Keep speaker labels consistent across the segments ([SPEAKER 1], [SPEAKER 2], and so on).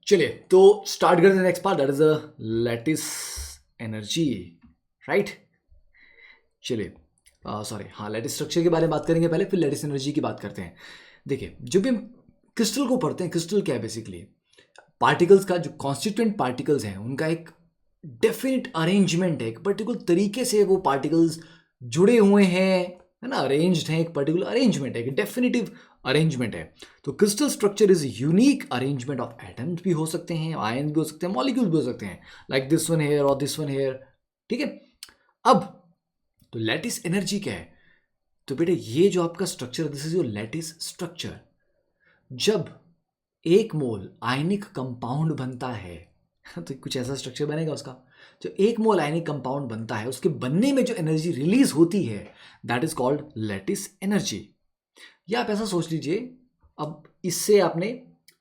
[SPEAKER 1] चलिए तो स्टार्ट करते हैं next part, that is a lattice energy, right. चलिए सॉरी, हाँ, लैटिस स्ट्रक्चर के बारे में बात करेंगे पहले, फिर लैटिस एनर्जी की बात करते हैं। देखिए, जब भी हम क्रिस्टल को पढ़ते हैं, क्रिस्टल क्या है बेसिकली, पार्टिकल्स का जो कॉन्स्टिट्यूएंट पार्टिकल्स हैं उनका एक डेफिनेट अरेंजमेंट है, एक पर्टिकुलर तरीके से वो पार्टिकल्स जुड़े हुए हैं, है ना, अरेंज्ड हैं, एक पर्टिकुलर अरेंजमेंट है, एक डेफिनेटिव अरेंजमेंट है। तो crystal structure is unique arrangement of atoms भी हो सकते हैं, आयन भी हो सकते हैं, मॉलिक्यूल्स भी हो सकते हैं, लाइक दिस वन हेयर और दिस वन हेयर, ठीक है। अब तो लैटिस एनर्जी क्या है, तो बेटे ये जो आपका structure, this is your lattice structure. जब एक मोल आयनिक कंपाउंड बनता है तो कुछ ऐसा स्ट्रक्चर बनेगा उसका। जो एक मोल आयनिक कंपाउंड बनता है, उसके बनने में जो एनर्जी रिलीज होती है, that is called lattice energy. या आप ऐसा सोच लीजिए, अब इससे आपने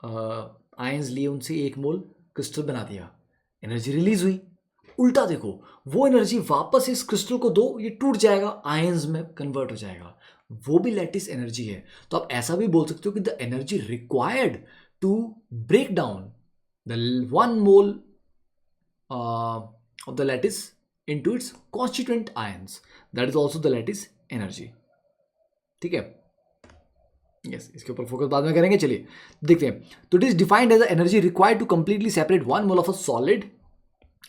[SPEAKER 1] आयंस लिए, उनसे एक मोल क्रिस्टल बना दिया, एनर्जी रिलीज हुई। उल्टा देखो, वो एनर्जी वापस इस क्रिस्टल को दो, ये टूट जाएगा, आयंस में कन्वर्ट हो जाएगा, वो भी लैटिस एनर्जी है। तो आप ऐसा भी बोल सकते हो कि the energy required to break down the one mole of the lattice into its constituent ions, that is also the lattice energy। ठीक है, यस, इसके ऊपर फोकस बाद में करेंगे। चलिए देखते हैं। तो it is defined as the energy required to completely separate one mole of a solid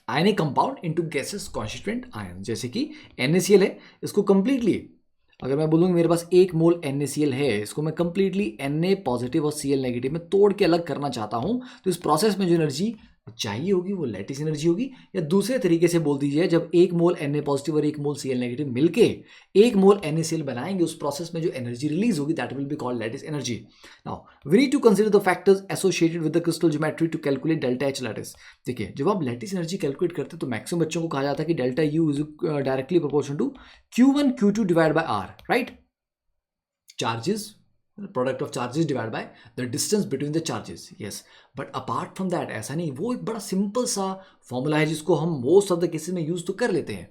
[SPEAKER 1] ionic compound into gases constituent ion. जैसे कि NaCl है, इसको कंप्लीटली, अगर मैं बोलूँगा मेरे पास एक मोल NaCl है, इसको मैं कंप्लीटली Na पॉजिटिव और Cl नेगेटिव में तोड़ के अलग करना चाहता हूँ, तो इस प्रोसेस में जो एनर्जी चाहिए होगी वो लैटिस एनर्जी होगी। या दूसरे तरीके से बोल दीजिए, जब एक मोल Na पॉजिटिव और एक मोल Cl नेगेटिव मिलके एक मोल NaCl बनाएंगे, उस प्रोसेस में जो एनर्जी रिलीज होगी, that will be called lattice energy. Now we need to consider the factors associated with the crystal geometry to calculate delta H lattice. देखिए, जब आप लैटिस एनर्जी कैलकुलेट करते हैं तो मैक्सिमम बच्चों को कहा जाता है कि delta U is directly proportional to Q1 Q2 divide by R, right. Charges, product of charges divided by the distance between the charges, yes। but apart from that ऐसा नहीं, वो एक बड़ा सिंपल सा फॉर्मूला है जिसको हम मोस्ट ऑफ द केसेस में यूज तो कर लेते हैं,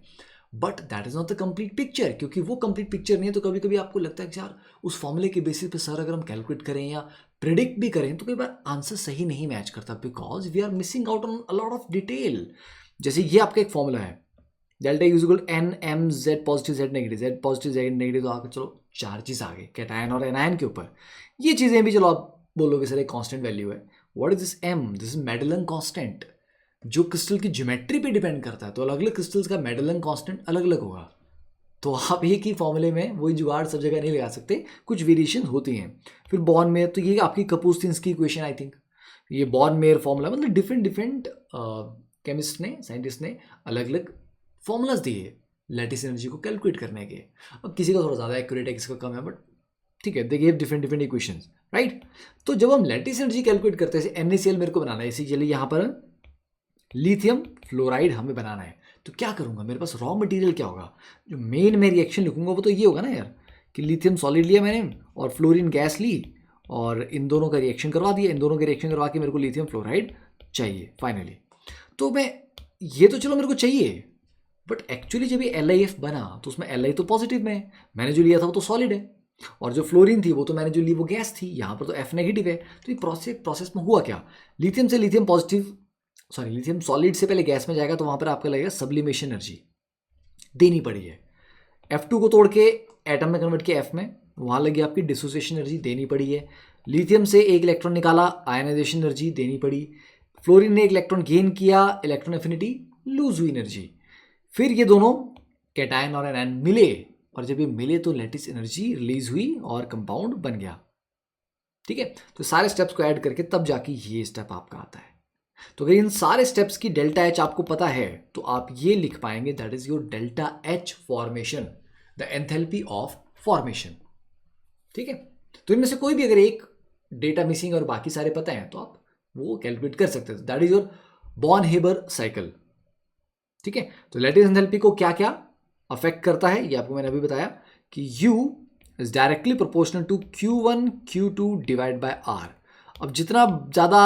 [SPEAKER 1] but that is not the complete picture. क्योंकि वो कंप्लीट पिक्चर नहीं है, तो कभी कभी आपको लगता है कि यार उस फॉर्मूले के बेसिस पे सर अगर हम कैलकुलेट करें या प्रिडिक्ट भी करें तो कई बार आंसर सही नहीं मैच करता, because we are missing out on a lot of detail. जैसे ये आपका एक फॉर्मूला है, delta is equal N M Z positive Z negative, Z positive Z negative, तो आगे चलो चार्जेस आ गए कैटायन और एनायन के ऊपर। ये चीज़ें भी चलो आप बोलोगे सर एक कांस्टेंट वैल्यू है। What is this M? This is Madelung constant, जो क्रिस्टल की ज्योमेट्री पे डिपेंड करता है। तो अलग अलग क्रिस्टल्स का मेडलन कांस्टेंट अलग अलग होगा, तो आप एक ही फॉर्मूले में वही जुगाड़ सब जगह नहीं लगा सकते, कुछ वेरिएशन होती हैं। फिर बॉर्न मेयर, तो ये आपकी कपूस्टिन्स की इक्वेशन, आई थिंक ये बॉर्न मेयर फॉर्मूला, मतलब डिफरेंट डिफरेंट केमिस्ट ने, साइंटिस्ट ने अलग अलग फॉर्मूलाज दिए लैटिस एनर्जी को कैलकुलेट करने के। अब किसी का थोड़ा ज़्यादा एक्यूरेट है, किसी का कम है, बट ठीक है, they give different different equations, right. तो जब हम लैटिस एनर्जी कैलकुलेट करते हैं, जैसे NaCl मेरे को बनाना है, इसीलिए यहाँ पर लिथियम फ्लोराइड हमें बनाना है, तो क्या करूँगा, मेरे पास रॉ मटेरियल क्या होगा, जो मेन में रिएक्शन लिखूंगा वो तो ये होगा ना यार, कि लिथियम सॉलिड लिया मैंने और फ्लोरीन गैस ली और इन दोनों का रिएक्शन करवा दिया, इन दोनों का रिएक्शन करवा के मेरे को लिथियम फ्लोराइड चाहिए फाइनली। तो मैं ये तो चलो मेरे को चाहिए, बट एक्चुअली जब ये LiF बना तो उसमें Li तो पॉजिटिव में है, मैंने जो लिया था वो तो सॉलिड है, और जो फ्लोरीन थी वो तो मैंने जो ली वो गैस थी, यहाँ पर तो F नेगेटिव है। तो ये प्रोसेस में हुआ क्या, लिथियम से lithium positive, sorry lithium solid से पहले गैस में जाएगा, तो वहाँ पर आपका लगेगा सब्लिमेशन एनर्जी देनी पड़ी है। F2 को तोड़ के एटम में कन्वर्ट किया F में, वहाँ लगी आपकी डिसोसिएशन एनर्जी देनी पड़ी है। लिथियम से एक इलेक्ट्रॉन निकाला, आयनाइजेशन एनर्जी देनी पड़ी। फ्लोरीन ने एक इलेक्ट्रॉन गेन किया, इलेक्ट्रॉन एफिनिटी लूज हुई एनर्जी। फिर ये दोनों कैटायन और एनायन मिले, और जब ये मिले तो लैटिस एनर्जी रिलीज हुई और कंपाउंड बन गया, ठीक है। तो सारे स्टेप्स को ऐड करके तब जाके ये स्टेप आपका आता है। तो अगर इन सारे स्टेप्स की डेल्टा एच आपको पता है तो आप ये लिख पाएंगे, that is your delta H formation, the enthalpy of formation, ठीक है। तो इनमें से कोई भी अगर एक डेटा मिसिंग और बाकी सारे पता है तो आप वो कैलकुलेट कर सकते हैं, that is your Born Haber cycle, ठीक है। तो लैटिस एंथैल्पी को क्या क्या अफेक्ट करता है ये आपको मैंने अभी बताया, कि U is directly proportional to Q1 Q2 divide by R। अब जितना ज़्यादा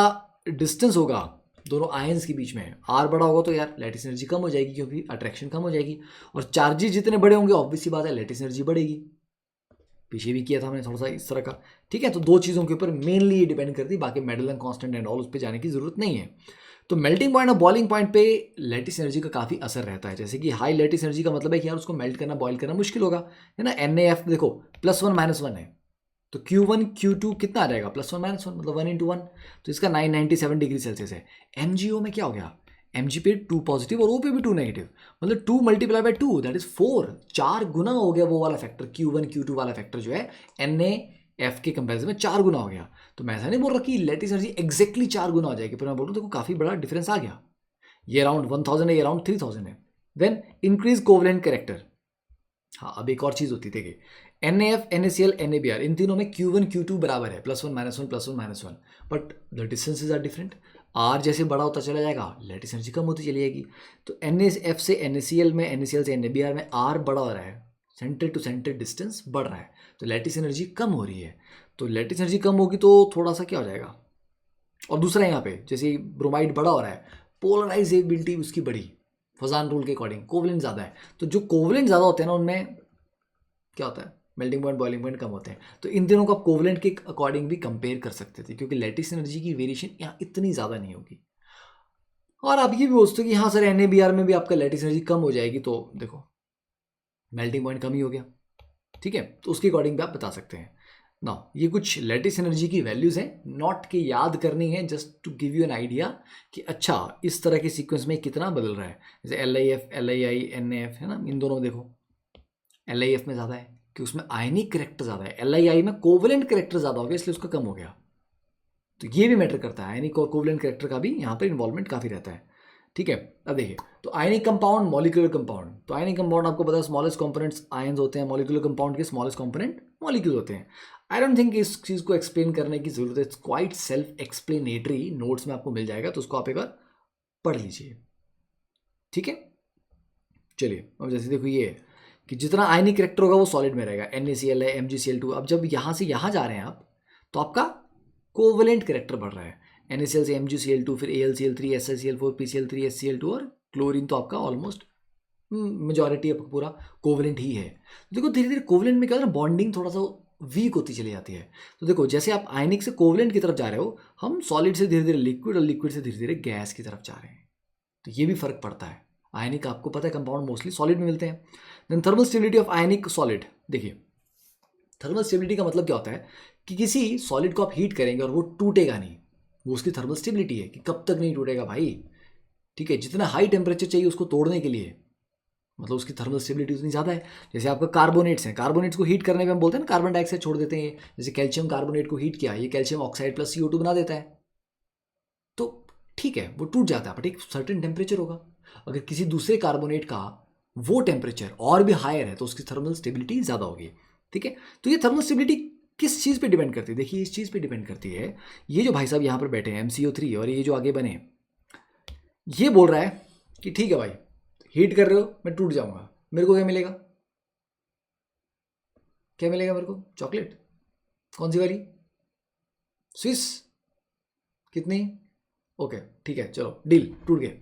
[SPEAKER 1] डिस्टेंस होगा दोनों आयंस के बीच में, R बड़ा होगा तो यार लैटिस एनर्जी कम हो जाएगी, क्योंकि अट्रैक्शन कम हो जाएगी, और चार्जेस जितने बड़े होंगे ऑब्वियसली बात है लैटिस एनर्जी बढ़ेगी। पीछे भी किया था हमने थोड़ा सा इस तरह का, ठीक है। तो दो चीज़ों के ऊपर मेनली ये डिपेंड करती है, बाकी मेडलन कांस्टेंट एंड ऑल उस पर जाने की जरूरत नहीं है। तो मेल्टिंग पॉइंट और बॉइलिंग पॉइंट पे लैटिस एनर्जी का काफ़ी असर रहता है। जैसे कि हाई लैटिस एनर्जी का मतलब है कि यार उसको मेल्ट करना, बॉयल करना मुश्किल होगा, है ना। NaF देखो +1 -1 है, तो Q1 Q2 कितना आ जाएगा, +1 -1 मतलब 1 × 1, तो इसका 997 डिग्री सेल्सियस है। MgO में क्या हो गया, Mg पे 2 पॉजिटिव और O पे भी 2 नेगेटिव, मतलब 2 × 2 दैट इज 4, 4 गुना हो गया वो वाला फैक्टर, Q1 Q2 वाला फैक्टर जो है NaF के कंपेरिजन में 4 गुना हो गया। तो मैं ऐसा नहीं बोल रहा कि लैटिस एनर्जी एग्जैक्टली 4 गुना हो जाएगी, पर मैं बोल रहा हूँ देखो काफ़ी बड़ा डिफरेंस आ गया। ये अराउंड 1000 है, ये अराउंड 3000 है। Then increase covalent character. हाँ, अब एक और चीज़ होती थी कि NaF, NaCl, NaBr इन तीनों में Q1 Q2 बराबर है, +1 -1 +1 -1, but the distances are different. R जैसे बड़ा होता चला जाएगा, लैटिस एनर्जी कम होती चली जाएगी। तो NaF से NaCl में, NaCl से NaBr में R बड़ा हो रहा है, सेंटर टू सेंटर डिस्टेंस बढ़ रहा है, तो लैटिस एनर्जी कम हो रही है। तो लैटिस एनर्जी कम होगी तो थोड़ा सा क्या हो जाएगा। और दूसरा यहाँ पे जैसे ब्रोमाइड बड़ा हो रहा है, पोलराइजेबिलिटी उसकी बढ़ी, फजान रूल के अकॉर्डिंग कोवलेंट ज़्यादा है, तो जो कोवलेंट ज़्यादा होते हैं ना उनमें क्या होता है, मेल्टिंग पॉइंट बॉइलिंग पॉइंट कम होते हैं। तो इन तीनों को आप कोवलेंट के अकॉर्डिंग भी कंपेयर कर सकते थे, क्योंकि लैटिस एनर्जी की वेरिएशन यहाँ इतनी ज़्यादा नहीं होगी। और आप ये भी बोलते हो कि हाँ सर NaBr में भी आपका लैटिस एनर्जी कम हो जाएगी, तो देखो मेल्टिंग पॉइंट कम ही हो गया, ठीक है। तो उसके अकॉर्डिंग भी आप बता सकते हैं ना। ये कुछ लैटिस एनर्जी की वैल्यूज हैं, नॉट के याद करनी है, just to give you an idea कि अच्छा इस तरह के सीक्वेंस में कितना बदल रहा है। जैसे LIF, LII, NaF है ना, इन दोनों में देखो LIF में ज़्यादा है कि उसमें आयनिक करेक्टर ज़्यादा है, LII में कोवलेंट करेक्टर ज़्यादा हो गया इसलिए उसका कम हो गया। तो ये भी मैटर करता है, आयनिक और कोवलेंट करेक्टर का भी यहाँ पर इन्वॉल्वमेंट काफ़ी रहता है, ठीक है। अब देखिए, तो आयनिक कंपाउंड, मॉलिक्यूलर कंपाउंड, तो आयनिक कंपाउंड आपको पता है स्मॉलेस्ट कंपोनेंट्स आयंस होते हैं, मॉलिक्यूलर कंपाउंड के स्मॉलेस्ट कंपोनेंट मॉलिक्यूल होते हैं। आई डोंट थिंक इस चीज़ को एक्सप्लेन करने की जरूरत है, it's quite self explanatory, notes में आपको मिल जाएगा, तो उसको आप एक बार पढ़ लीजिए, ठीक है। चलिए अब जैसे देखो ये कि जितना आयनिक करेक्टर होगा वो सॉलिड में रहेगा, NaCl है, MgCl2। अब जब यहाँ से यहाँ जा रहे हैं आप, तो आपका कोवलेंट करेक्टर बढ़ रहा है, NaCl से MgCl2, फिर AlCl3, SiCl4, PCl3, HCl2 और क्लोरीन, तो आपका ऑलमोस्ट मेजॉरिटी आपका पूरा कोवलेंट ही है। तो देखो धीरे धीरे कोवलेंट में क्या होता है, बॉन्डिंग थोड़ा सा वीक होती चली जाती है। तो देखो जैसे आप आयनिक से कोवलेंट की तरफ जा रहे हो, हम सॉलिड से धीरे धीरे लिक्विड और लिक्विड से धीरे धीरे गैस की तरफ जा रहे हैं, तो ये भी फर्क पड़ता है। आयनिक आपको पता है कंपाउंड मोस्टली सॉलिड में मिलते हैं। Then thermal stability of ionic solid. देखिए थर्मल स्टेबिलिटी का मतलब क्या होता है कि किसी सॉलिड को आप हीट करेंगे और वो टूटेगा नहीं, वो उसकी थर्मल स्टेबिलिटी है कि कब तक नहीं टूटेगा भाई, ठीक है। जितना हाई टेम्परेचर चाहिए उसको तोड़ने के लिए, मतलब उसकी थर्मल स्टेबिलिटी उतनी ज़्यादा है। जैसे आपका कार्बोनेट्स हैं, कार्बोनेट्स को हीट करने में हम बोलते हैं ना कार्बन डाइऑक्साइड छोड़ देते हैं, जैसे कैल्शियम कार्बोनेट को हीट किया, ये कैल्शियम ऑक्साइड प्लस CO2 बना देता है, तो ठीक है वो टूट जाता है, बट एक सर्टेन टेम्परेचर होगा। अगर किसी दूसरे कार्बोनेट का वो टेम्परेचर और भी हायर है तो उसकी थर्मल स्टेबिलिटी ज़्यादा होगी, ठीक है। तो ये थर्मल स्टेबिलिटी किस चीज़ पे डिपेंड करती है, देखिए इस चीज़ पे डिपेंड करती है, ये जो भाई साहब यहाँ पर बैठे हैं MCO3 और ये जो आगे बने, ये बोल रहा है कि ठीक है भाई हीट कर रहे हो, मैं टूट जाऊंगा, मेरे को क्या मिलेगा, क्या मिलेगा मेरे को, चॉकलेट, कौन सी वाली, स्विस, कितनी, ओके ठीक है चलो डील, टूट गए।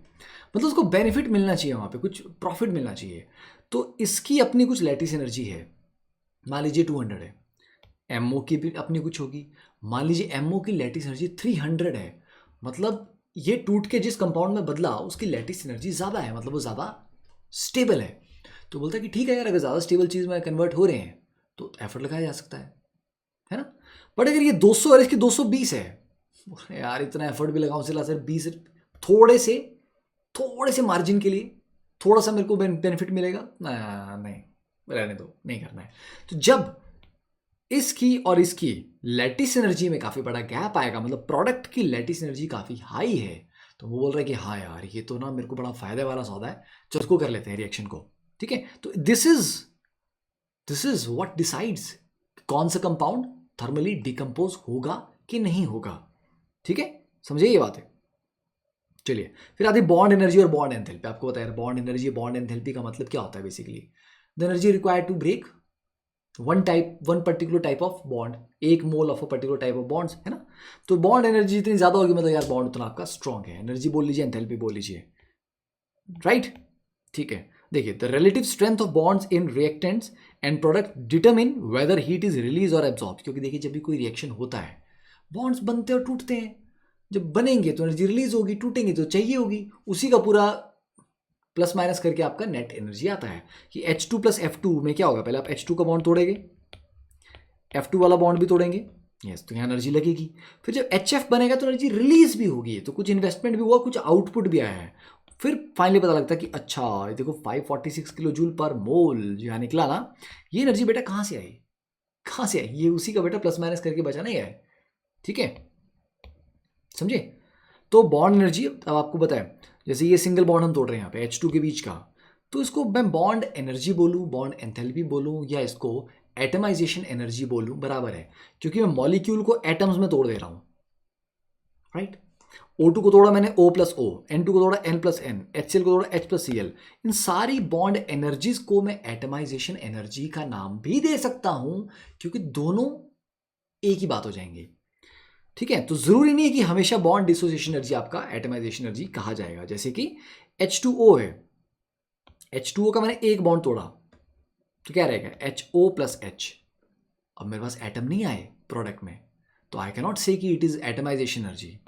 [SPEAKER 1] मतलब उसको बेनिफिट मिलना चाहिए, वहाँ पे कुछ प्रॉफिट मिलना चाहिए, तो इसकी अपनी कुछ लैटिस एनर्जी है, मान लीजिए 200 है, MO की भी अपनी कुछ होगी, मान लीजिए MO की लैटिस एनर्जी 300 है, मतलब ये टूट के जिस कंपाउंड में बदला उसकी लैटिस एनर्जी ज़्यादा है, मतलब वो ज़्यादा स्टेबल है। तो बोलता है कि ठीक है यार अगर ज़्यादा स्टेबल चीज़ में कन्वर्ट हो रहे हैं तो एफर्ट लगाया जा सकता है ना। बट अगर ये 200 और इसकी 220 है, यार इतना एफर्ट भी लगाऊं सिला सर 20, थोड़े से मार्जिन के लिए थोड़ा सा मेरे को बेनिफिट मिलेगा, नहीं रहने दो, नहीं करना है। तो जब इसकी और इसकी लैटिस एनर्जी में काफ़ी बड़ा गैप आएगा, मतलब प्रोडक्ट की लैटिस एनर्जी काफ़ी हाई है, तो वो बोल रहा है कि हाँ यार ये तो ना मेरे को बड़ा फायदे वाला सौदा है, चल इसको कर लेते हैं रिएक्शन को, ठीक है। तो दिस इज व्हाट डिसाइड्स कौन सा कंपाउंड थर्मली डिकम्पोज होगा कि नहीं होगा, ठीक है, समझिए ये बात है। चलिए फिर आती बॉन्ड एनर्जी और बॉन्ड एंथैल्पी। आपको पता है बॉन्ड एनर्जी बॉन्ड एंथैल्पी का मतलब क्या होता है, basically the energy required to break one particular type of bond, एक mole of a particular type of bonds, है ना। तो बॉन्ड एनर्जी जितनी ज़्यादा होगी मतलब यार बॉन्ड उतना आपका स्ट्रॉन्ग है, एनर्जी बोल लीजिए एंथैल्पी बोल लीजिए, राइट, ठीक है। देखिए, the relative strength of bonds in reactants and product determine whether heat is release और एब्जॉर्ब। क्योंकि देखिए, जब भी कोई रिएक्शन होता है, बॉन्ड्स बनते और टूटते हैं। जब बनेंगे तो एनर्जी रिलीज होगी, टूटेंगे तो चाहिए होगी, उसी का पूरा प्लस माइनस करके आपका नेट एनर्जी आता है। कि H2 प्लस F2 में क्या होगा, पहले आप H2 का बॉन्ड तोड़ेंगे, F2 वाला बॉन्ड भी तोड़ेंगे, यस, तो यहाँ एनर्जी लगेगी। फिर जब HF बनेगा तो एनर्जी रिलीज भी होगी, तो कुछ इन्वेस्टमेंट भी हुआ, कुछ आउटपुट भी आया है। फिर फाइनली पता लगता है कि अच्छा, ये देखो 546 किलो जूल पर मोल जो यहाँ निकला ना, ये एनर्जी बेटा कहाँ से आई, कहाँ से आई, ये उसी का बेटा प्लस माइनस करके बचा नहीं है। ठीक है, समझे। तो बॉन्ड एनर्जी अब आपको बताएं, जैसे ये सिंगल बॉन्ड हम तोड़ रहे हैं यहाँ पे H2 के बीच का, तो इसको मैं बॉन्ड एनर्जी बोलूँ, बॉन्ड एंथैल्पी बोलूँ, या इसको एटमाइजेशन एनर्जी बोलूँ, बराबर है, क्योंकि मैं मॉलिक्यूल को एटम्स में तोड़ दे रहा हूँ, राइट। O2 को तोड़ा मैंने O प्लस O, N2 को तोड़ा N प्लस N, HCl को तोड़ा H प्लस Cl। इन सारी बॉन्ड एनर्जीज को मैं एटमाइजेशन एनर्जी का नाम भी दे सकता हूं, क्योंकि दोनों एक ही बात हो जाएंगे। ठीक है, तो जरूरी नहीं है कि हमेशा बॉन्ड डिसोसिएशन एनर्जी आपका एटमाइजेशन एनर्जी कहा जाएगा। जैसे कि H2O है, H2O का मैंने एक बॉन्ड तोड़ा तो क्या रहेगा, HO प्लस H। अब मेरे पास एटम नहीं आए प्रोडक्ट में, तो आई कैन नॉट से कि इट इज एटमाइजेशन एनर्जी,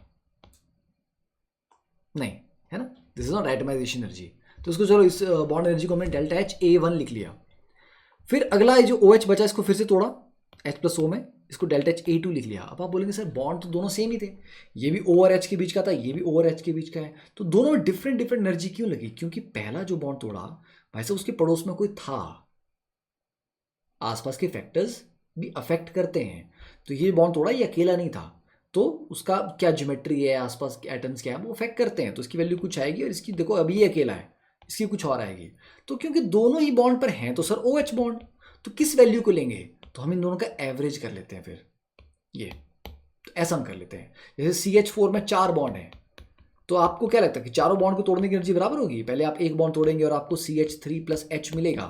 [SPEAKER 1] नहीं, है ना, this is not atomisation energy. तो इसको चलो, इस बॉन्ड एनर्जी को हमने डेल्टा H A1 लिख लिया। फिर अगला ये जो OH बचा, इसको फिर से तोड़ा H प्लस O में, इसको डेल्टा H A2 लिख लिया। अब आप बोलेंगे सर बॉन्ड तो दोनों सेम ही थे, ये भी O और H के बीच का था, ये भी O और H के बीच का है, तो दोनों में डिफरेंट डिफरेंट एनर्जी क्यों लगी? क्योंकि पहला जो बॉन्ड तोड़ा भाई साहब, उसके पड़ोस में कोई था, आसपास के फैक्टर्स भी अफेक्ट करते हैं। तो ये बॉन्ड तोड़ा, ये अकेला नहीं था, तो उसका क्या ज्योमेट्री है, आसपास के एटम्स क्या है, वो अफेक्ट करते हैं, तो इसकी वैल्यू कुछ आएगी। और इसकी देखो, अभी ये अकेला है, इसकी कुछ और आएगी। तो क्योंकि दोनों ही बॉन्ड पर हैं, तो सर OH बॉन्ड, तो किस वैल्यू को लेंगे, तो हम इन दोनों का एवरेज कर लेते हैं। फिर ये तो ऐसा हम कर लेते हैं, जैसे CH4 में 4 बॉन्ड हैं, तो आपको क्या लगता है कि चारों बॉन्ड को तोड़ने की एनर्जी बराबर होगी? पहले आप एक बॉन्ड तोड़ेंगे और आपको CH3 प्लस H मिलेगा,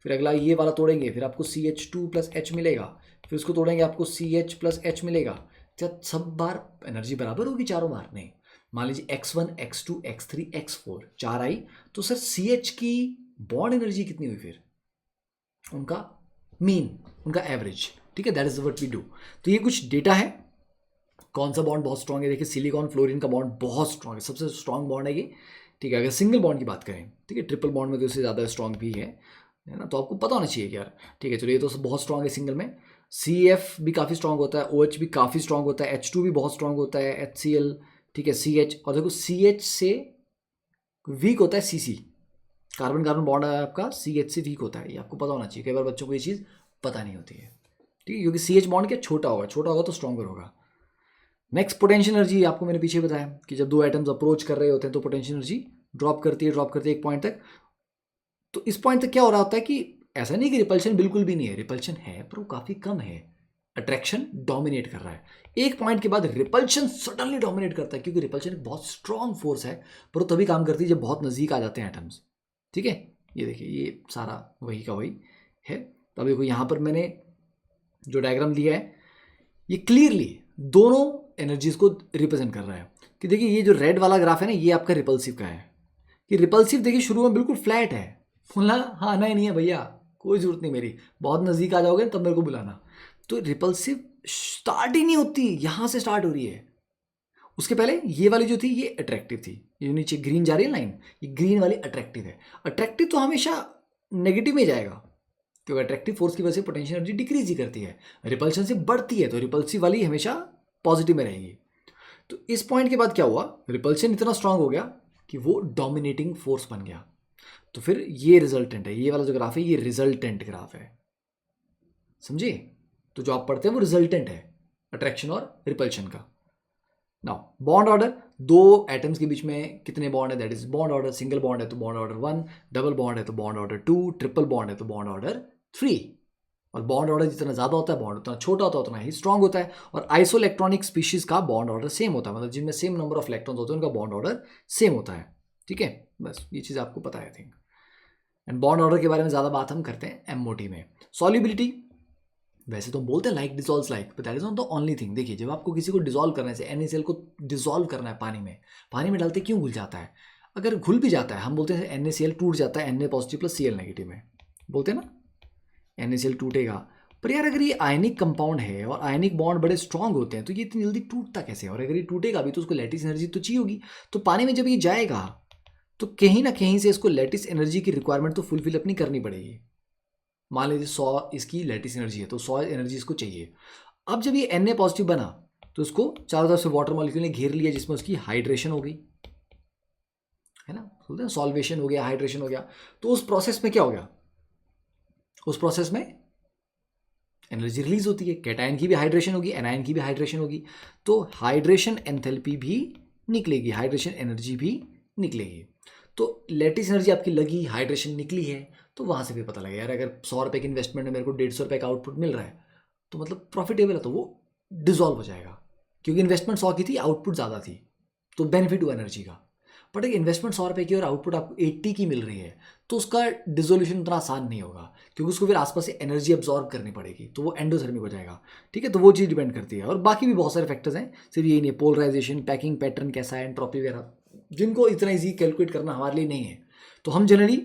[SPEAKER 1] फिर अगला ये वाला तोड़ेंगे, फिर आपको CH2 प्लस H मिलेगा, फिर उसको तोड़ेंगे, आपको CH प्लस H मिलेगा। क्या सब बार एनर्जी बराबर होगी चारों बार? नहीं। मान लीजिए X1 X2 X3 X4 4 आई, तो सर CH की बॉन्ड एनर्जी कितनी हुई? फिर उनका मीन, उनका एवरेज। ठीक है, that is what we do. तो ये कुछ डेटा है, कौन सा बॉन्ड बहुत स्ट्रांग है। देखिए, सिलिकॉन फ्लोरीन का बॉन्ड बहुत स्ट्रांग है, सबसे स्ट्रांग बॉन्ड है ये। ठीक है, अगर सिंगल बॉन्ड की बात करें, ठीक है, ट्रिपल बॉन्ड में तो इससे ज़्यादा स्ट्रांग भी है ना, तो आपको पता होना चाहिए यार। ठीक है, चलो, ये तो बहुत स्ट्रांग है सिंगल में। CF भी काफ़ी स्ट्रांग होता है, OH भी काफ़ी स्ट्रांग होता है, H2 भी बहुत स्ट्रांग होता है, HCl, ठीक है, CH, और देखो CH से वीक होता है CC, कार्बन कार्बन बॉन्ड है आपका, CH से वीक होता है। ये आपको पता होना चाहिए, कई बार बच्चों को ये चीज़ पता नहीं होती है। ठीक है, क्योंकि CH बॉन्ड क्या छोटा होगा तो स्ट्रॉन्गर होगा। नेक्स्ट पोटेंशियल एनर्जी, आपको मैंने पीछे बताया कि जब दो एटम्स अप्रोच कर रहे होते हैं तो पोटेंशियल एनर्जी ड्रॉप करती है एक पॉइंट तक। तो इस पॉइंट तक क्या हो रहा होता है कि ऐसा नहीं कि रिपल्शन बिल्कुल भी नहीं है, रिपल्शन है पर वो काफ़ी कम है, अट्रैक्शन डोमिनेट कर रहा है। एक पॉइंट के बाद रिपल्शन सडनली डोमिनेट करता है, क्योंकि रिपल्शन एक बहुत स्ट्रॉन्ग फोर्स है, पर वो तभी काम करती है जब बहुत नज़दीक आ जाते हैं एटम्स। ठीक है, ये देखिए, ये सारा वही का वही है। तो अब देखो, यहाँ पर मैंने जो डायग्राम दिया है, ये क्लियरली दोनों एनर्जीज को रिप्रेजेंट कर रहा है। कि देखिए, ये जो रेड वाला ग्राफ है ना, ये आपका रिपल्सिव का है। कि रिपल्सिव देखिए शुरू में बिल्कुल फ्लैट है, बोलना हाँ आना ही नहीं है भैया, कोई जरूरत नहीं मेरी, बहुत नज़दीक आ जाओगे तब मेरे को बुलाना। तो रिपल्सिव स्टार्ट ही नहीं होती, यहाँ से स्टार्ट हो रही है। उसके पहले ये वाली जो थी ये अट्रैक्टिव थी, ये नीचे ग्रीन जा रही है लाइन, ये ग्रीन वाली अट्रैक्टिव है। अट्रैक्टिव तो हमेशा नेगेटिव में जाएगा, क्योंकि अट्रैक्टिव फोर्स की वजह से पोटेंशियल एनर्जी डिक्रीज ही करती है, रिपल्शन से बढ़ती है, तो रिपल्सिव वाली हमेशा पॉजिटिव में रहेगी। तो इस पॉइंट के बाद क्या हुआ, रिपल्शन इतना स्ट्रांग हो गया कि वो डोमिनेटिंग फोर्स बन गया। तो फिर ये रिजल्टेंट है, ये वाला जो ग्राफ है ये रिजल्टेंट ग्राफ है, समझिए। तो जो आप पढ़ते हैं वो रिजल्टेंट है अट्रैक्शन और रिपल्शन का। नाउ बॉन्ड ऑर्डर, दो एटम्स के बीच में कितने बॉन्ड है, that is bond order. Single bond है तो बॉन्ड ऑर्डर 1, डबल बॉन्ड है तो बॉन्ड ऑर्डर 2, ट्रिपल बॉन्ड है तो बॉन्ड ऑर्डर 3। और बॉन्ड ऑर्डर जितना ज़्यादा होता है, बॉन्ड उतना छोटा होता है, उतना ही स्ट्रांग होता है। और आइसोइलेक्ट्रॉनिक स्पीशीज का बॉन्ड ऑर्डर सेम होता है, मतलब जिनमें सेम नंबर ऑफ इलेक्ट्रॉन्स होते हैं उनका बॉन्ड ऑर्डर सेम होता है। ठीक है, बस ये चीज़ आपको पता है I think. And bond order के बारे में ज़्यादा बात हम करते हैं MOT में। सॉल्युबिलिटी, वैसे तो बोलते हैं like dissolves like, but that is not the only thing. देखिए, जब आपको किसी को डिजॉल्व करने से NaCl को डिजॉल्व करना है पानी में डालते क्यों घुल जाता है? अगर घुल भी जाता है, हम बोलते हैं NaCl टूट जाता है Na positive plus Cl negative में, बोलते हैं ना NaCl टूटेगा। पर यार अगर ये आयनिक कंपाउंड है और आयनिक बॉन्ड बड़े स्ट्रांग होते हैं तो ये इतनी जल्दी टूटता कैसे है? और अगर ये टूटेगा भी तो उसको लैटिस एनर्जी तो चाहिए होगी। तो पानी में जब ये जाएगा तो कहीं ना कहीं से इसको लैटिस एनर्जी की रिक्वायरमेंट तो फुलफिल अपनी करनी पड़ेगी। मान लीजिए 100 इसकी लैटिस एनर्जी है तो 100 एनर्जी इसको चाहिए। अब जब ये Na पॉजिटिव बना तो उसको चारों तरफ से वाटर मॉलिक्यूल ने घेर लिया, जिसमें उसकी हाइड्रेशन हो गई, है ना, बोलते हैं सॉल्वेशन हो गया, हाइड्रेशन हो गया। तो उस प्रोसेस में क्या हो गया? उस प्रोसेस में एनर्जी रिलीज होती है, कैटायन की भी हाइड्रेशन होगी, एनायन की भी हाइड्रेशन होगी, तो हाइड्रेशन एंथैल्पी भी निकलेगी, हाइड्रेशन एनर्जी भी निकलेगी। तो लैटिस एनर्जी आपकी लगी, हाइड्रेशन निकली है, तो वहाँ से फिर पता लगा यार अगर 100 रुपये की इन्वेस्टमेंट में मेरे को 150 रुपये का आउटपुट मिल रहा है तो मतलब प्रॉफिटेबल है, तो वो डिजॉल्व हो जाएगा, क्योंकि इन्वेस्टमेंट 100 की थी, आउटपुट ज़्यादा थी, तो बेनिफिट हुआ एनर्जी का। बट अगर इन्वेस्टमेंट 100 रुपये की और आउटपुट आपको 80 की मिल रही है तो उसका डिजोल्यूशन उतना आसान नहीं होगा, क्योंकि उसको फिर आसपास से एनर्जी अब्जॉर्ब करनी पड़ेगी, तो वो एंडोथर्मिक हो जाएगा। ठीक है, तो वो चीज़ डिपेंड करती है। और बाकी भी बहुत सारे फैक्टर्स हैं, सिर्फ यही नहीं है, पोलराइजेशन, पैकिंग पैटर्न कैसा है, एंट्रोपी वगैरह, जिनको इतना ईजी कैलकुलेट करना हमारे लिए नहीं है। तो हम जनरली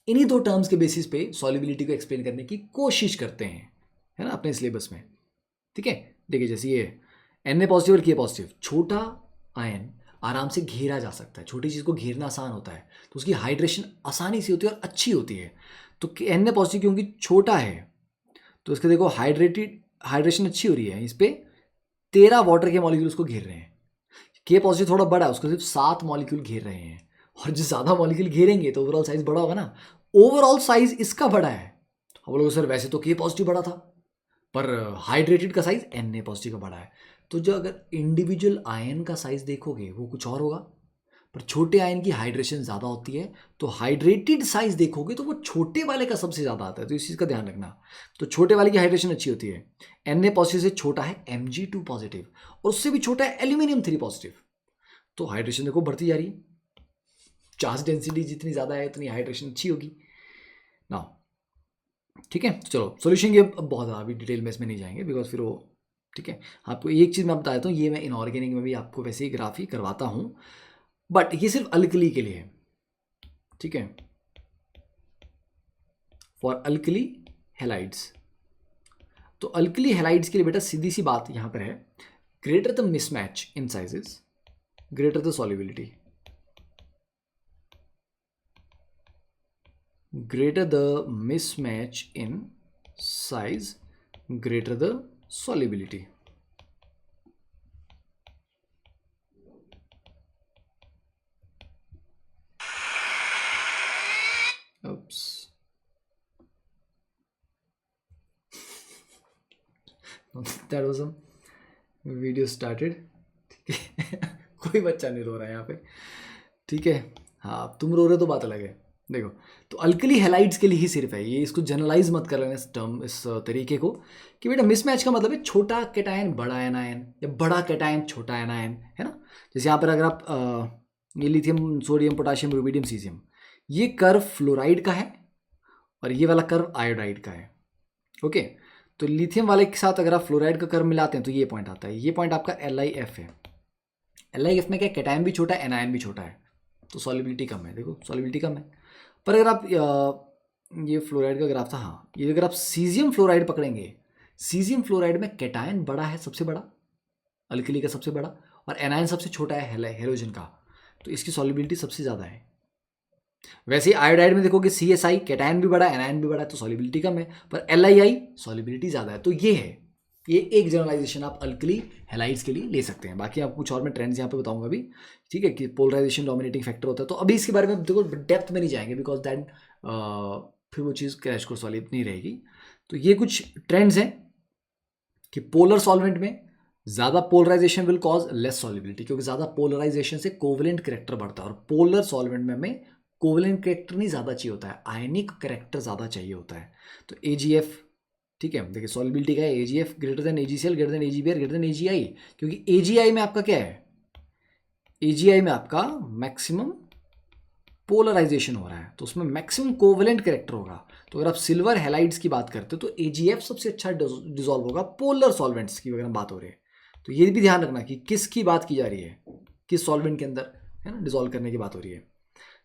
[SPEAKER 1] इन्हीं दो टर्म्स के बेसिस पे सॉल्युबिलिटी को एक्सप्लेन करने की कोशिश करते हैं, है ना, अपने सिलेबस में। ठीक है, देखिए जैसे ये Na पॉजिटिव और K पॉजिटिव, छोटा आयन आराम से घेरा जा सकता है, छोटी चीज़ को घेरना आसान होता है, तो उसकी हाइड्रेशन आसानी से होती है और अच्छी होती है। तो Na पॉजिटिव क्योंकि छोटा है तो इसके देखो हाइड्रेशन अच्छी हो रही है, इस पर 13 वाटर के मॉलिक्यूल उसको घेर रहे हैं। K पॉजिटिव थोड़ा बड़ा है, उसको सिर्फ 7 मॉलिक्यूल घेर रहे हैं, और जो ज़्यादा मॉलिक्यूल घेरेंगे तो ओवरऑल साइज बड़ा होगा ना, ओवरऑल साइज इसका बड़ा है। अब लोग सर वैसे तो K पॉजिटिव बड़ा था, पर हाइड्रेटेड का साइज Na पॉजिटिव का बड़ा है। तो जो अगर इंडिविजुअल आयन का साइज देखोगे वो कुछ और होगा, पर छोटे आयन की हाइड्रेशन ज़्यादा होती है, तो हाइड्रेटेड साइज देखोगे तो वो छोटे वाले का सबसे ज़्यादा आता है, तो इस चीज़ का ध्यान रखना। तो छोटे वाले की हाइड्रेशन अच्छी होती है। Na पॉजिटिव से छोटा है Mg2 पॉजिटिव, और उससे भी छोटा है एल्यूमिनियम 3 पॉजिटिव, तो हाइड्रेशन देखो बढ़ती जा रही है, चार्ज डेंसिटी जितनी ज़्यादा है उतनी हाइड्रेशन अच्छी होगी ना। ठीक है, चलो सॉल्यूशन ये बहुत ज़्यादा अभी डिटेल में इसमें नहीं जाएंगे, बिकॉज फिर वो, ठीक है, आपको एक चीज़ मैं बता देता हूँ, ये मैं इनऑर्गेनिक में भी आपको वैसे ही ग्राफ ही करवाता हूँ, बट ये सिर्फ अल्कली के लिए है। ठीक है, फॉर अल्कली हेलाइड्स। तो अल्कली हेलाइड्स के लिए बेटा सीधी सी बात यहाँ पर है, greater the mismatch in sizes greater the solubility, greater the mismatch in size greater the solubility. Oops. That was a video started. ठीक है, कोई बच्चा नहीं रो रहा है यहाँ पे। ठीक है, हाँ तुम रो रहे हो तो बात अलग है। देखो, तो अल्कली हेलाइड्स के लिए ही सिर्फ है ये, इसको जनरलाइज मत कर लेना इस टर्म, इस तरीके को, कि बेटा मिसमैच का मतलब है छोटा कैटायन बड़ा एनायन या बड़ा कैटायन छोटा एनायन, है ना। जैसे यहाँ पर अगर आप ये lithium sodium potassium rubidium caesium, ये कर्व फ्लोराइड का है और ये वाला कर्व आयोडाइड का है। ओके, तो लिथियम वाले के साथ अगर आप फ्लोराइड का कर्व मिलाते हैं तो ये पॉइंट आता है, ये पॉइंट आपका LiF है। LiF में क्या, कैटायन भी छोटा है एनायन भी छोटा है, तो सॉल्युबिलिटी कम है। देखो सॉल्युबिलिटी कम है। पर अगर आप ये फ्लोराइड का ग्राफ था, हाँ, ये अगर आप सीजियम फ्लोराइड पकड़ेंगे, सीजियम फ्लोराइड में कैटायन बड़ा है, सबसे बड़ा, अल्कली का सबसे बड़ा, और एनायन सबसे छोटा है हेलोजन का, तो इसकी सॉल्युबिलिटी सबसे ज़्यादा है। वैसे ही आयोडाइड में देखोगे CSI कैटायन भी बड़ा है एनायन भी बड़ा है, तो सॉल्युबिलिटी कम है, पर LiI सॉल्युबिलिटी ज़्यादा है। तो ये है, ये एक जनरलाइजेशन आप अल्कली हेलाइड्स के लिए ले सकते हैं। बाकी आपको कुछ और मैं ट्रेंड्स यहाँ पे बताऊंगा अभी, ठीक है, कि पोलराइजेशन डोमिनेटिंग फैक्टर होता है, तो अभी इसके बारे में देखो डेप्थ में नहीं जाएंगे, बिकॉज दैट फिर वो चीज़ क्रैश कोर्स वाली नहीं रहेगी। तो ये कुछ ट्रेंड्स हैं कि पोलर सॉल्वेंट में ज़्यादा polarisation will cause less solubility, क्योंकि ज़्यादा पोलराइजेशन से कोवलेंट करेक्टर बढ़ता है, और पोलर सॉल्वेंट में हमें कोवलेंट करेक्टर नहीं ज़्यादा चाहिए होता है, आयनिक करेक्टर ज़्यादा चाहिए होता है। तो AgF, ठीक है, देखिए सॉल्युबिलिटी का है AgF greater than AgCl greater than AgBr greater than AgI, क्योंकि AgI में आपका क्या है, AgI में आपका मैक्सिमम पोलराइजेशन हो रहा है, तो उसमें मैक्सिमम कोवलेंट करेक्टर होगा। तो अगर आप सिल्वर हेलाइड्स की बात करते हो तो AgF सबसे अच्छा डिजॉल्व होगा पोलर सॉल्वेंट्स की अगर बात हो रही है। तो ये भी ध्यान रखना कि किसकी बात की जा रही है, किस सॉल्वेंट के अंदर, है ना, डिसॉल्व करने की बात हो रही है।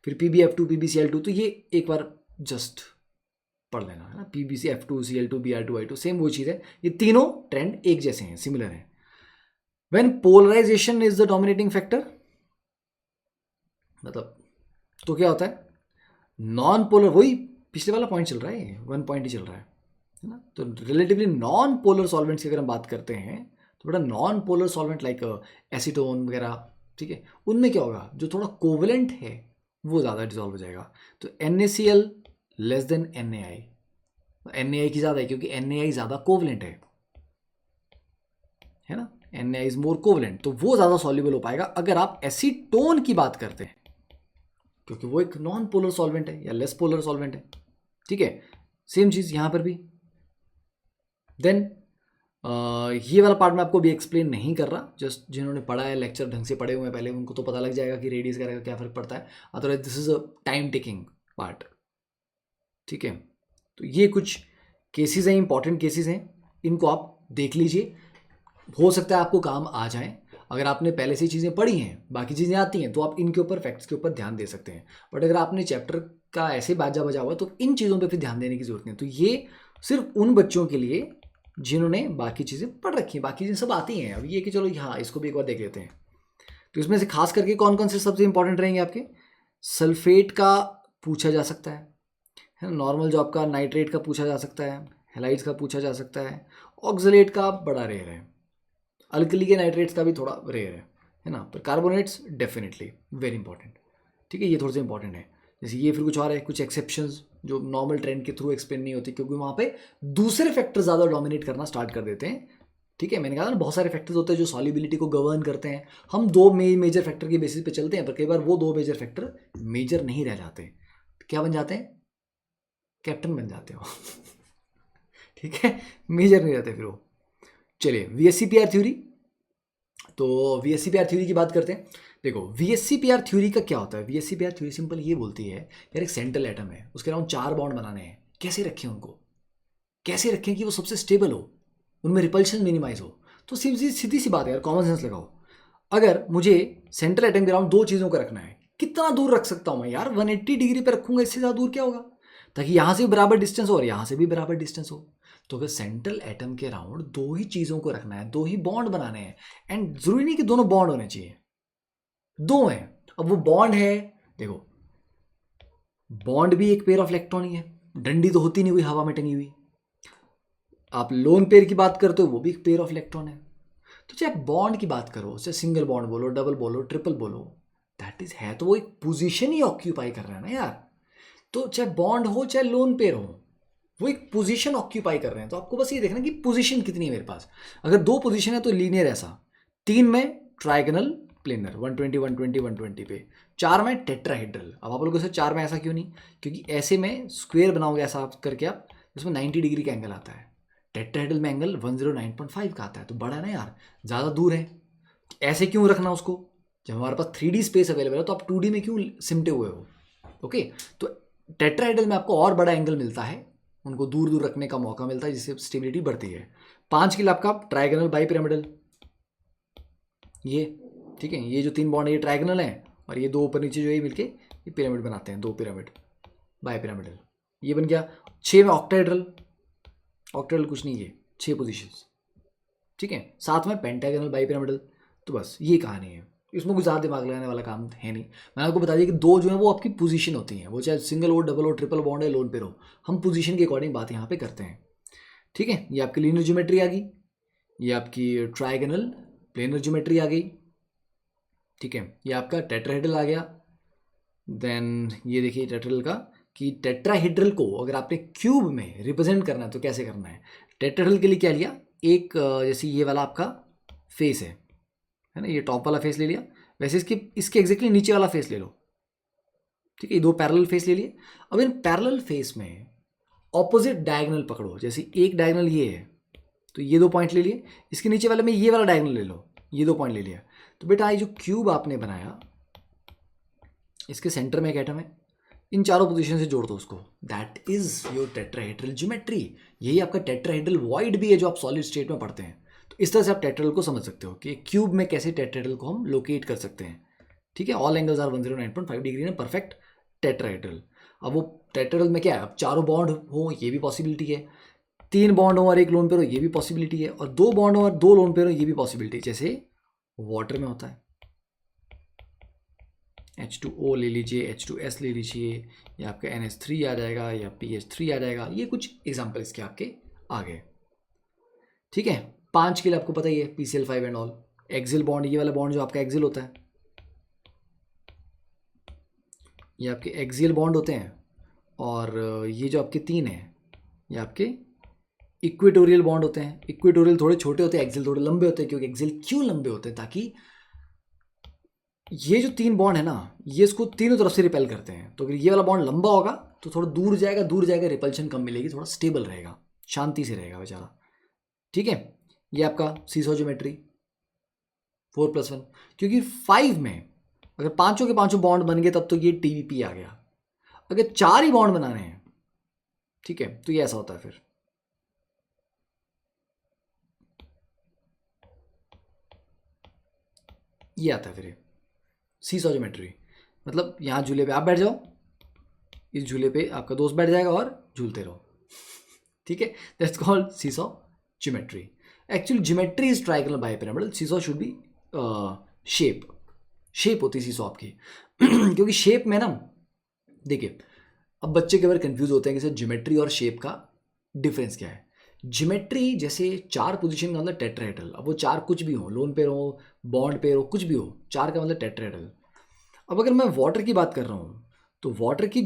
[SPEAKER 1] फिर PbF2 PbCl2, तो ये एक बार जस्ट पढ़ लेना, है ना, PbCf2 Cl2 Br2 सेम वो चीज़ है, ये तीनों ट्रेंड एक जैसे हैं, सिमिलर हैं। When polarisation is the dominating factor, मतलब तो क्या होता है, नॉन पोलर, वही पिछले वाला पॉइंट चल रहा है, 1 पॉइंट ही चल रहा है ना। तो रिलेटिवली नॉन पोलर सॉल्वेंट्स की अगर हम बात करते हैं तो बेटा non polar solvent like acetone वगैरह, ठीक है, उनमें क्या होगा, जो थोड़ा कोवलेंट है वो ज़्यादा डिजॉल्व हो जाएगा। तो NaCl less than NaI, NaI की ज़्यादा है क्योंकि NaI ज़्यादा कोवलेंट है ना, Na इज मोर कोवलेंट, तो वो ज़्यादा सॉल्युबल हो पाएगा अगर आप एसीटोन की बात करते हैं, क्योंकि वो एक नॉन पोलर सॉल्वेंट है या लेस पोलर सॉल्वेंट है, ठीक है। सेम चीज़ यहाँ पर भी। देन ये वाला पार्ट मैं आपको भी एक्सप्लेन नहीं कर रहा, जस्ट जिन्होंने पढ़ा है, लेक्चर ढंग से पढ़े हुए हैं पहले, उनको तो पता लग जाएगा कि रेडियस का क्या फ़र्क पड़ता है। Otherwise this is a time taking part, ठीक है। तो ये कुछ केसेस हैं, इंपॉर्टेंट केसेस हैं, इनको आप देख लीजिए, हो सकता है आपको काम आ जाए। अगर आपने पहले से चीज़ें पढ़ी हैं, बाकी चीज़ें आती हैं, तो आप इनके ऊपर, फैक्ट्स के ऊपर ध्यान दे सकते हैं। बट अगर आपने चैप्टर का ऐसे बाजा बजा हुआ तो इन चीज़ों पे फिर ध्यान देने की जरूरत नहीं। तो ये सिर्फ उन बच्चों के लिए जिन्होंने बाकी चीज़ें पढ़ रखी हैं, बाकी चीज़ें सब आती हैं। अब ये कि चलो हाँ इसको भी एक बार देख लेते हैं। तो इसमें से खास करके कौन कौन से सबसे इंपॉर्टेंट रहेंगे आपके, सल्फेट का पूछा जा सकता है ना, नॉर्मल जो आपका नाइट्रेट का पूछा जा सकता है, हेलाइड्स का पूछा जा सकता है, ऑक्सलेट का बड़ा रेयर है, अल्कली के नाइट्रेट्स का भी थोड़ा रेयर है ना, पर कार्बोनेट्स डेफिनेटली वेरी इंपॉर्टेंट, ठीक है, ये थोड़े से इंपॉर्टेंट है। जैसे ये फिर कुछ और है, कुछ एक्सेप्शंस जो नॉर्मल ट्रेंड के थ्रू एक्सप्लेन नहीं होती, क्योंकि वहाँ पे दूसरे फैक्टर ज़्यादा डोमिनेट करना स्टार्ट कर देते हैं, ठीक है। मैंने कहा ना बहुत सारे फैक्टर्स होते हैं जो सॉल्युबिलिटी को गवर्न करते हैं। हम दो मेजर फैक्टर के बेसिस पे चलते हैं, पर कई बार वो दो मेजर फैक्टर मेजर नहीं रह जाते, क्या बन जाते हैं, कैप्टन बन जाते हो ठीक है, मेजर नहीं रहते फिर वो। चलिए VSCPR थ्योरी, तो VSCPR थ्योरी की बात करते हैं। देखो VSCPR थ्योरी का क्या होता है, VSCPR थ्योरी सिंपल ये बोलती है यार एक सेंट्रल एटम है, उसके अराउंड 4 बॉन्ड बनाने हैं, कैसे रखें उनको, कैसे रखें कि वो सबसे स्टेबल हो, उनमें रिपल्शन मिनिमाइज हो। तो सीधी सी बात है यार, कॉमन सेंस लगाओ। अगर मुझे सेंट्रल एटम के अराउंड 2 चीज़ों को रखना है, कितना दूर रख सकता हूँ मैं यार, 180 डिग्री पर रखूंगा, इससे ज़्यादा दूर क्या होगा, ताकि यहाँ से भी बराबर डिस्टेंस हो और यहाँ से भी बराबर डिस्टेंस हो। तो अगर सेंट्रल एटम के अराउंड 2 ही चीज़ों को रखना है, 2 ही बॉन्ड बनाने हैं, एंड जरूरी नहीं कि दोनों बॉन्ड होने चाहिए, 2 हैं। अब वो बॉन्ड है, देखो बॉन्ड भी एक पेयर ऑफ इलेक्ट्रॉन ही है, डंडी तो होती नहीं कोई हवा में टंगी हुई। आप लोन पेयर की बात करते हो, वो भी एक पेयर ऑफ इलेक्ट्रॉन है। तो चाहे बॉन्ड की बात करो, चाहे सिंगल बॉन्ड बोलो, डबल बोलो, ट्रिपल बोलो, दैट इज है तो वो एक पोजीशन ही ऑक्यूपाई कर रहा है ना यार। तो चाहे बॉन्ड हो चाहे लोन पेयर हो, वो एक पोजीशन ऑक्यूपाई कर रहे हैं। तो आपको बस ये देखना कि पोजीशन कितनी है मेरे पास। अगर 2 पोजीशन है तो लीनियर ऐसा, 3 में ट्राइगोनल प्लेनर 120 120 120 पे, 4 में टेट्राहेड्रल। अब आप लोगों से 4 में ऐसा क्यों नहीं, क्योंकि ऐसे में स्क्वायर बनाओगे ऐसा करके आप, जिसमें 90 डिग्री का एंगल आता है, टेट्राहेड्रल में एंगल 109.5 का आता है, तो बड़ा है ना यार, ज़्यादा दूर है। ऐसे क्यों रखना उसको, जब हमारे पास 3D स्पेस अवेलेबल है तो आप 2D में क्यों सिमटे हुए हो। ओके, तो टेट्राहेड्रल में आपको और बड़ा एंगल मिलता है, उनको दूर दूर रखने का मौका मिलता है, जिससे स्टेबिलिटी बढ़ती है। 5 के लिए आपका ट्राइगोनल बाइपिरामिडल, ये ठीक है, ये जो 3 बॉन्ड है ये ट्राइगोनल है, और ये 2 ऊपर नीचे जो है मिलके ये पिरामिड बनाते हैं, 2 पिरामिड बाइपिरामिडल, ये बन गया। 6 में ऑक्टाहेड्रल, ऑक्टाहेड्रल कुछ नहीं है, 6 पोजीशंस, ठीक है। 7 में पेंटागोनल बाइपिरामिडल। तो बस ये कहानी है, इसमें कुछ ज़्यादा दिमाग लगाने वाला काम है नहीं। मैंने आपको बता दिया कि 2 जो है वो आपकी पोजीशन होती हैं, वो चाहे सिंगल हो, डबल हो, ट्रिपल बॉन्ड है, लोन पेयर हो, हम पोजीशन के अकॉर्डिंग बात यहाँ पे करते हैं, ठीक है। ये आपकी लीनियर ज्योमेट्री आ गई, ये आपकी ट्राइगोनल प्लेनर ज्योमेट्री आ गई, ठीक है। ये आपका टेट्राहेड्रल आ गया। देन ये देखिए टेट्राहेड्रल का, कि टेट्राहेड्रल को अगर आपने क्यूब में रिप्रेजेंट करना है तो कैसे करना है। टेट्राहेड्रल के लिए क्या लिया, एक जैसे ये वाला आपका फेस है ना, ये टॉप वाला फेस ले लिया, वैसे इसके एग्जैक्टली नीचे वाला फेस ले लो, ठीक है। ये 2 पैरेलल फेस ले लिए। अब इन पैरेलल फेस में ऑपोजिट डायगोनल पकड़ो, जैसे एक डायगोनल ये है तो ये 2 पॉइंट ले लिए, इसके नीचे वाले में ये वाला डायगोनल ले लो, ये 2 पॉइंट ले लिया। तो बेटा ये जो क्यूब आपने बनाया, इसके सेंटर में एक एटम है, इन चारों पोजीशन से जोड़ दो उसको, that is your tetrahedral geometry. यही आपका टेट्राहेड्रल वॉइड भी है जो आप सॉलिड स्टेट में पढ़ते हैं। तो इस तरह से आप टेट्राहेड्रल को समझ सकते हो कि क्यूब में कैसे टेट्राहेड्रल को हम लोकेट कर सकते हैं, ठीक है, all angles are 109.5 degree in perfect tetrahedral. अब वो टेट्राहेड्रल में क्या है, अब चारों बॉन्ड हो ये भी पॉसिबिलिटी है, 3 बॉन्ड हो और 1 लोन पेयर हो ये भी पॉसिबिलिटी है, और 2 बॉन्ड हो और 2 लोन पेयर हो ये भी पॉसिबिलिटी है, जैसे वाटर में होता है। H2O ले लीजिए, H2S ले लीजिए, या आपका NH3 आ जाएगा या PH3 आ जाएगा। ये कुछ एग्जाम्पल इसके आपके आ गए। ठीक है, 5 के लिए आपको पता ही है, PCl5 and all. Axle bond, ये वाला बॉन्ड जो आपका एक्सिल होता है, ये आपके एक्सियल बॉन्ड होते हैं, और ये जो आपके 3 हैं ये आपके इक्वेटोरियल बॉन्ड होते हैं। इक्वेटोरियल थोड़े छोटे होते हैं, एक्सियल थोड़े लंबे होते हैं। क्योंकि एक्सियल क्यों लंबे होते हैं, ताकि ये जो 3 बॉन्ड है ना, ये इसको तीनों तरफ से रिपेल करते हैं। तो अगर ये वाला बॉन्ड लंबा होगा तो थोड़ा दूर जाएगा, रिपल्शन कम मिलेगी, थोड़ा स्टेबल रहेगा, शांति से रहेगा बेचारा। ठीक है, ये आपका सीसॉ ज्योमेट्री 4+1, क्योंकि 5 में अगर पांचों के पांचों बॉन्ड बन गए तब तो ये TVP आ गया। अगर 4 ही बॉन्ड बनाने हैं, ठीक है, तो ये ऐसा होता है फिर। ये आता है फिर सीसॉ ज्योमेट्री, मतलब यहाँ झूले पे आप बैठ जाओ, इस झूले पे आपका दोस्त बैठ जाएगा और झूलते रहो। ठीक है, that's called seesaw geometry. Actually geometry is triangular bipyramidal, seesaw should be shape होती है सीसॉ आपकी। क्योंकि शेप में ना, देखिए अब बच्चे कई बार कंफ्यूज होते हैं कि सर ज्योमेट्री और शेप का डिफरेंस क्या है। ज्योमेट्री जैसे 4 पोजीशन का मतलब टेट्राहेड्रल, अब वो 4 कुछ भी हो, लोन पेयर हो, बॉन्ड पेयर हो, कुछ भी हो, 4 का मतलब टेट्राहेड्रल। अब अगर मैं वाटर की बात कर रहा हूँ तो वाटर की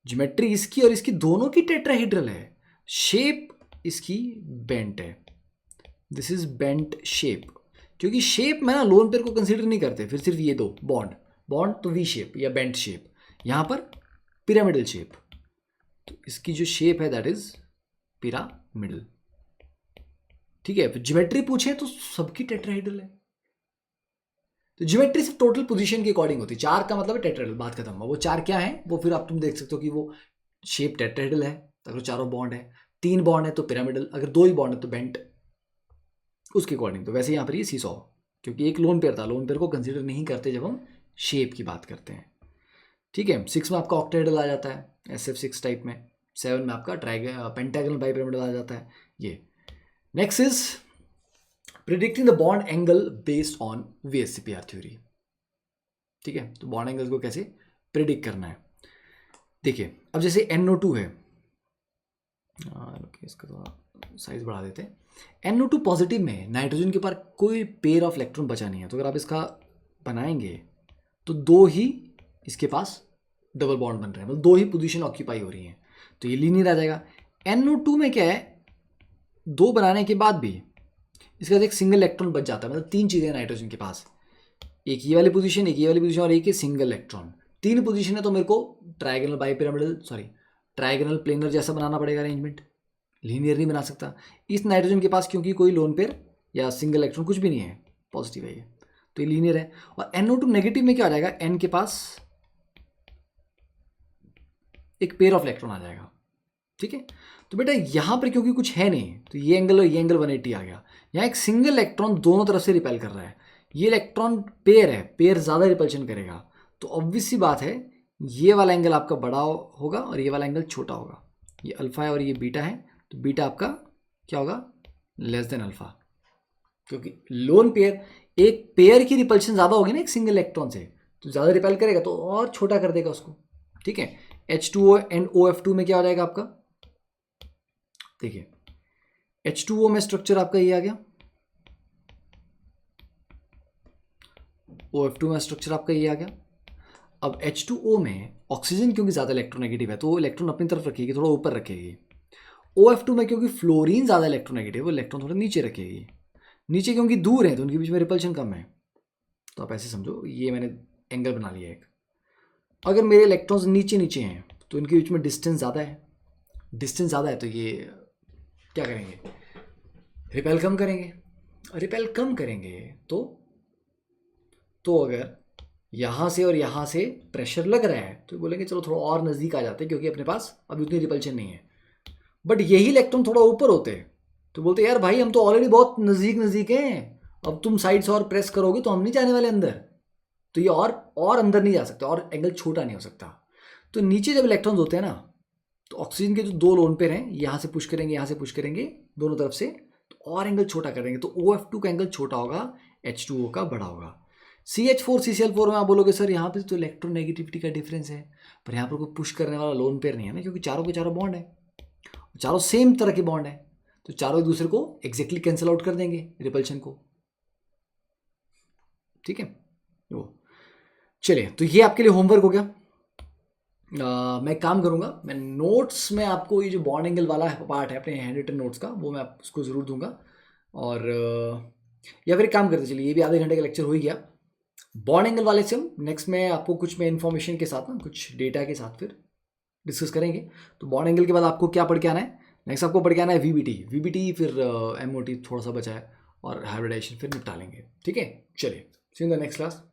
[SPEAKER 1] ज्योमेट्री इसकी और इसकी दोनों की टेट्राहेड्रल है। शेप इसकी बेंट है, दिस इज बेंट शेप। क्योंकि शेप में ना लोन पेयर को कंसीडर नहीं करते, फिर सिर्फ ये 2 बॉन्ड तो वी शेप या बेंट शेप, यहाँ पर पिरामिडल शेप। तो इसकी जो शेप है दैट इज पिरामिडल। ठीक है, ज्योमेट्री पूछे तो सबकी टेट्राहेड्रल है। तो ज्योमेट्री सिर्फ टोटल पोजीशन के अकॉर्डिंग होती है। 4 का मतलब है टेट्राहेड्रल, बात खत्म। वो 4 क्या है वो फिर आप तुम देख सकते हो कि वो शेप टेट्राहेड्रल है अगर चारों बॉन्ड है, 3 बॉन्ड है तो पिरामिडल, अगर 2 ही बॉन्ड है तो बेंट, उसके अकॉर्डिंग। तो वैसे यहाँ पर ये सीसॉ, क्योंकि एक लोन पेयर था, लोन पेयर को कंसीडर नहीं करते जब हम शेप की बात करते हैं। ठीक है, 6 में आपका ऑक्टाहेड्रल आ जाता है SF6 टाइप में, 7 में आपका पेंटागनल बाइपिरामिडल आ जाता है। ये next is predicting the bond angle based on VSCPR theory. ठीक है, तो बॉन्ड एंगल्स को कैसे प्रिडिक्ट करना है। देखिए अब जैसे NO2 है, इसका थोड़ा साइज बढ़ा देते हैं। NO2 पॉजिटिव में नाइट्रोजन के पास कोई पेयर ऑफ इलेक्ट्रॉन बचा नहीं है, तो अगर आप इसका बनाएंगे तो 2 ही इसके पास डबल बॉन्ड बन रहे हैं, मतलब 2 ही पोजीशन ऑक्यूपाई हो रही हैं, तो ये लीनियर आ जाएगा। NO2 में क्या है, 2 बनाने के बाद भी इसके बाद एक सिंगल इलेक्ट्रॉन बच जाता है, मतलब 3 चीज़ें नाइट्रोजन के पास, एक ये वाली पोजीशन, एक ये वाली पोजीशन और एक ये सिंगल इलेक्ट्रॉन। 3 पोजीशन है तो मेरे को ट्रायंगल बाइपिरामिडल ट्रायंगल प्लेनर जैसा बनाना पड़ेगा अरेंजमेंट, लीनियर नहीं बना सकता। इस नाइट्रोजन के पास क्योंकि कोई लोन पेयर या सिंगल इलेक्ट्रॉन कुछ भी नहीं है, पॉजिटिव है ये, तो ये लीनियर है। और NO2 नेगेटिव में क्या आ जाएगा, N के पास एक पेयर ऑफ इलेक्ट्रॉन आ जाएगा। ठीक है, तो बेटा यहाँ पर क्योंकि कुछ है नहीं तो ये एंगल और ये एंगल 180 आ गया। यहाँ एक सिंगल इलेक्ट्रॉन दोनों तरफ से रिपेल कर रहा है, ये इलेक्ट्रॉन पेयर है, पेयर ज़्यादा रिपल्शन करेगा, तो ऑब्वियस सी बात है ये वाला एंगल आपका बड़ा होगा और ये वाला एंगल छोटा होगा। ये अल्फा है और ये बीटा है, तो बीटा आपका क्या होगा, लेस देन अल्फा। क्योंकि लोन पेयर, एक पेयर की रिपल्शन ज़्यादा होगी ना एक सिंगल इलेक्ट्रॉन से, तो ज़्यादा रिपेल करेगा तो और छोटा कर देगा उसको। ठीक है, H2O एंड OF2 में क्या हो जाएगा आपका, देखिए H2O में स्ट्रक्चर आपका ये आ गया, OF2 में स्ट्रक्चर आपका ये आ गया। अब H2O में ऑक्सीजन क्योंकि ज़्यादा इलेक्ट्रोनेगेटिव है तो वो इलेक्ट्रॉन अपनी तरफ रखेगी, थोड़ा ऊपर रखेगी। OF2 में क्योंकि फ्लोरीन ज़्यादा इलेक्ट्रोनेगेटिव है, वो इलेक्ट्रॉन थोड़ा नीचे रखेगी। नीचे क्योंकि दूर है तो उनके बीच में रिपल्शन कम है, तो आप ऐसे समझो ये मैंने एंगल बना लिया एक। अगर मेरे इलेक्ट्रॉन्स नीचे नीचे हैं तो इनके बीच में डिस्टेंस ज़्यादा है, डिस्टेंस ज़्यादा है तो ये क्या करेंगे, रिपेल कम करेंगे। रिपेल कम करेंगे तो अगर यहाँ से और यहाँ से प्रेशर लग रहा है तो बोलेंगे चलो थोड़ा और नज़दीक आ जाते हैं क्योंकि अपने पास अभी उतनी रिपल्शन नहीं है। बट यही इलेक्ट्रॉन थोड़ा ऊपर होते तो बोलते यार भाई हम तो ऑलरेडी बहुत नज़दीक हैं, अब तुम साइड से और प्रेस करोगे तो हम नहीं जाने वाले अंदर, तो ये और अंदर नहीं जा सकता, और एंगल छोटा नहीं हो सकता। तो नीचे जब इलेक्ट्रॉन्स होते हैं ना, तो ऑक्सीजन के जो 2 लोन पेयर हैं, यहाँ से पुश करेंगे, यहाँ से पुश करेंगे, दोनों तरफ से, तो और एंगल छोटा करेंगे, तो OF2 का एंगल छोटा होगा, H2O का बड़ा होगा। CH4 CCl4 में आप बोलोगे सर यहाँ पे तो इलेक्ट्रोनेगेटिविटी का डिफरेंस है, पर यहाँ पर कोई पुश करने वाला लोन पेयर नहीं है ना, क्योंकि चारों के चारों बॉन्ड है, चारों सेम तरह के बॉन्ड है, तो चारों एक दूसरे को एग्जैक्टली कैंसिल आउट कर देंगे रिपल्शन को। ठीक है, वो चलिए, तो ये आपके लिए होमवर्क हो गया। मैं काम करूंगा, मैं नोट्स में आपको ये जो बॉन्ड एंगल वाला पार्ट है अपने हैंड रिटन नोट्स का, वो मैं उसको ज़रूर दूंगा। और या फिर एक काम करते चलिए, ये भी आधे घंटे का लेक्चर हो ही गया। बॉन्ड एंगल वाले से हम नेक्स्ट में आपको कुछ में इन्फॉर्मेशन के साथ ना, कुछ डेटा के साथ फिर डिस्कस करेंगे। तो बॉन्ड एंगल के बाद आपको क्या पढ़ के आना है, नेक्स्ट आपको पढ़ के आना है VBT, फिर MOT थोड़ा सा बचा है, और हाइब्रिडाइजेशन फिर निपटा लेंगे। ठीक है, चलिए, सी इन द नेक्स्ट क्लास।